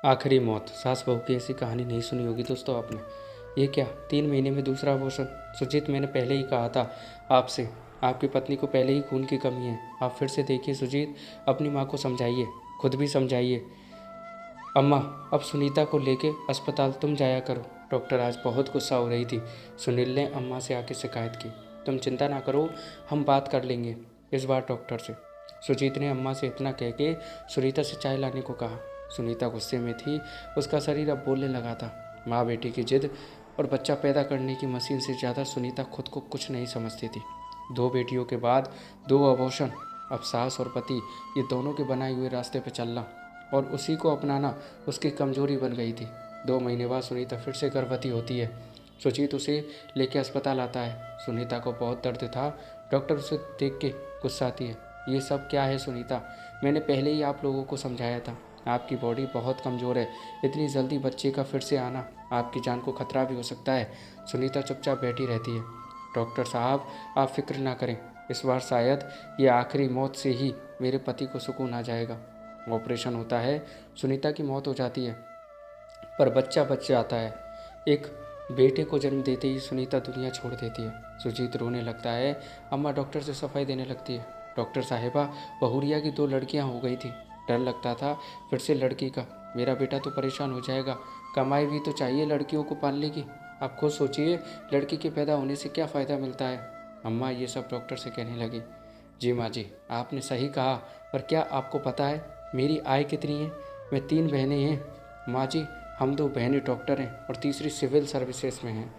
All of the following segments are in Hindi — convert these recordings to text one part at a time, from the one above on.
आखिरी मौत। सास बहू की ऐसी कहानी नहीं सुनी होगी दोस्तों आपने। ये क्या 3 महीने में दूसरा अबॉर्शन। सुजीत, मैंने पहले ही कहा था आपसे, आपकी पत्नी को पहले ही खून की कमी है। आप फिर से देखिए सुजीत, अपनी माँ को समझाइए, खुद भी समझाइए। अम्मा, अब सुनीता को लेके अस्पताल तुम जाया करो। डॉक्टर आज बहुत गुस्सा हो रही थी। सुनील ने अम्मा से आके शिकायत की। तुम चिंता ना करो, हम बात कर लेंगे इस बार डॉक्टर से। सुजीत ने अम्मा से इतना कह के सुनीता से चाय लाने को कहा। सुनीता गुस्से में थी, उसका शरीर अब बोलने लगा था। माँ बेटी की जिद और बच्चा पैदा करने की मशीन से ज़्यादा सुनीता खुद को कुछ नहीं समझती थी। 2 बेटियों के बाद 2 अबॉर्शन, अब सास और पति ये दोनों के बनाए हुए रास्ते पर चलना और उसी को अपनाना उसकी कमजोरी बन गई थी। 2 महीने बाद सुनीता फिर से गर्भवती होती है। सुजीत उसे लेके अस्पताल आता है। सुनीता को बहुत दर्द था। डॉक्टर उसे देख के गुस्साती है। ये सब क्या है सुनीता, मैंने पहले ही आप लोगों को समझाया था, आपकी बॉडी बहुत कमज़ोर है। इतनी जल्दी बच्चे का फिर से आना आपकी जान को खतरा भी हो सकता है। सुनीता चुपचाप बैठी रहती है। डॉक्टर साहब, आप फिक्र ना करें, इस बार शायद ये आखिरी मौत से ही मेरे पति को सुकून आ जाएगा। ऑपरेशन होता है, सुनीता की मौत हो जाती है, पर बच्चा बच जाता है। एक बेटे को जन्म देते ही सुनीता दुनिया छोड़ देती है। सुजीत रोने लगता है। अम्मा डॉक्टर से सफाई देने लगती है। डॉक्टर साहिबा, बहुरिया की 2 लड़कियां हो गई थी। डर लगता था फिर से लड़की का। मेरा बेटा तो परेशान हो जाएगा। कमाई भी तो चाहिए लड़कियों को पालने की। आप खुद सोचिए, लड़की के पैदा होने से क्या फ़ायदा मिलता है। अम्मा ये सब डॉक्टर से कहने लगी। जी माँ जी, आपने सही कहा, पर क्या आपको पता है मेरी आय कितनी है? मैं 3 बहनें हैं माँ जी। हम 2 बहनें डॉक्टर हैं और तीसरी सिविल सर्विसेज में हैं।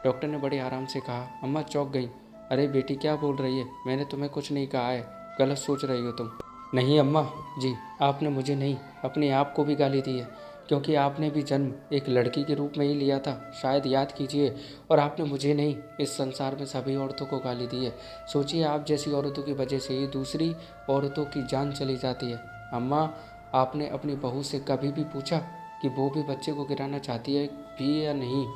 डॉक्टर ने बड़े आराम से कहा। अम्मा चौंक गई। अरे बेटी, क्या बोल रही है? मैंने तुम्हें कुछ नहीं कहा है, गलत सोच रही हो तुम। नहीं अम्मा जी, आपने मुझे नहीं, अपने आप को भी गाली दी है, क्योंकि आपने भी जन्म एक लड़की के रूप में ही लिया था, शायद याद कीजिए। और आपने मुझे नहीं, इस संसार में सभी औरतों को गाली दी है। सोचिए, आप जैसी औरतों की वजह से ही दूसरी औरतों की जान चली जाती है। अम्मा, आपने अपनी बहू से कभी भी पूछा कि वो भी बच्चे को गिराना चाहती है भी या नहीं?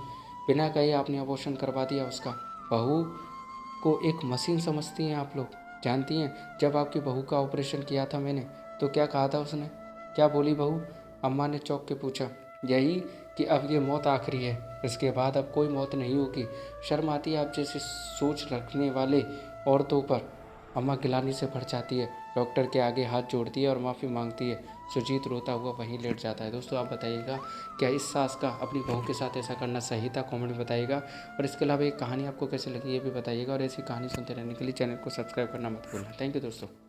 बिना कहे आपने अबॉर्शन करवा दिया उसका। बहू को एक मशीन समझती हैं आप लोग। जानती हैं, जब आपकी बहू का ऑपरेशन किया था मैंने, तो क्या कहा था उसने? क्या बोली बहू? अम्मा ने चौंक के पूछा। यही कि अब ये मौत आखिरी है, इसके बाद अब कोई मौत नहीं होगी। शर्म आती है आप जैसे सोच रखने वाले औरतों पर। अम्मा गिलानी से भर जाती है। डॉक्टर के आगे हाथ जोड़ती है और माफ़ी मांगती है। सुजीत रोता हुआ वहीं लेट जाता है। दोस्तों आप बताइएगा, क्या इस सास का अपनी बहू के साथ ऐसा करना सही था? कमेंट में बताइएगा। और इसके अलावा एक कहानी आपको कैसी लगी ये भी बताइएगा। और ऐसी कहानी सुनते रहने के लिए चैनल को सब्सक्राइब करना मत भूलना। थैंक यू दोस्तों।